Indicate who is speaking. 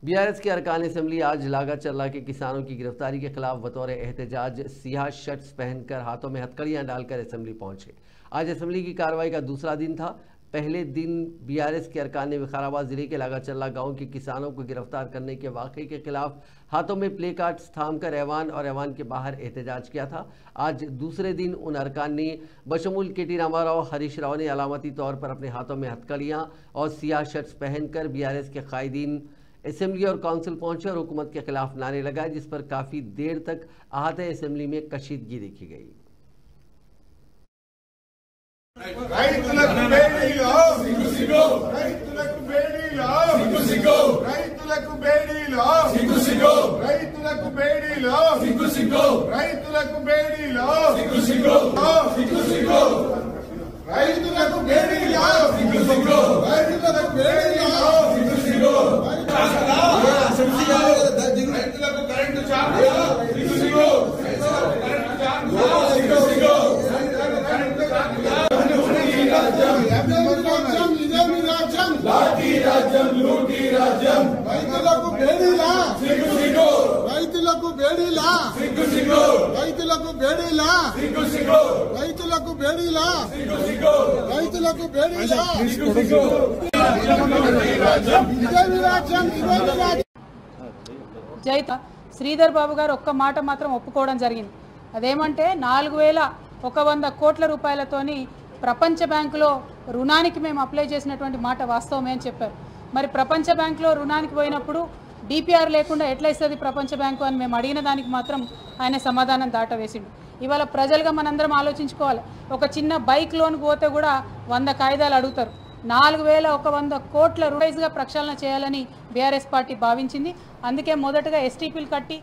Speaker 1: BRS के अरकान assembly आज लागा चर्ला के किसानों की गिरफ्तारी के खिलाफ बतौर एहतजाज सियाह शर्ट्स पहनकर हाथों में हथकड़ियां डालकर असेंबली पहुंचे। आज असेंबली की कार्रवाई का दूसरा दिन था। पहले दिन बीआरएस के अरकान ने विकाराबाद जिले के लागा चर्ला गांव के किसानों को गिरफ्तार करने के वाक़े के खिलाफ हाथों में प्ले कार्ड्स थामकर ऐवान और ऐवान के बाहर एहतजाज किया था। आज दूसरे दिन उन अरकान ने बशमूल केटी रामाराव, हरीश राव ने अलामती तौर पर अपने हाथों में हथकड़ियां और सियाह शर्ट्स पहनकर बीआरएस के कायदीन असेंबली और काउंसिल पहुंचे और हुकूमत के खिलाफ नारे लगाए, जिस पर काफी देर तक अहाते असेंबली में कशीदगी देखी गई।
Speaker 2: జైత శ్రీధర్ బాబు గారు ఒక్క మాట మాత్రం ఒప్పుకోవడం జరిగింది. అదేమంటే 4100 కోట్ల రూపాయలతోని ప్రపంచ బ్యాంకులో రుణానికి మేము అప్లై చేసినటువంటి మాట వాస్తవమే అని చెప్పారు. మరి ప్రపంచ బ్యాంకులో రుణానికి పోయినప్పుడు డిపిఆర్ లేకుండా ఎట్లా ఇస్తుంది ప్రపంచ బ్యాంకు అని మేము అడిగిన దానికి మాత్రం ఆయన సమాధానం దాటవేసిండు. ఇవాళ ప్రజలుగా మనందరం ఆలోచించుకోవాలి. ఒక చిన్న బైక్ లోన్కి పోతే కూడా 100 కాయిదాలు అడుగుతారు. 4100 కోట్ల రూపాయలుగా ప్రక్షాళన చేయాలని బీఆర్ఎస్ పార్టీ భావించింది. అందుకే మొదటగా ఎస్టీపీలు కట్టి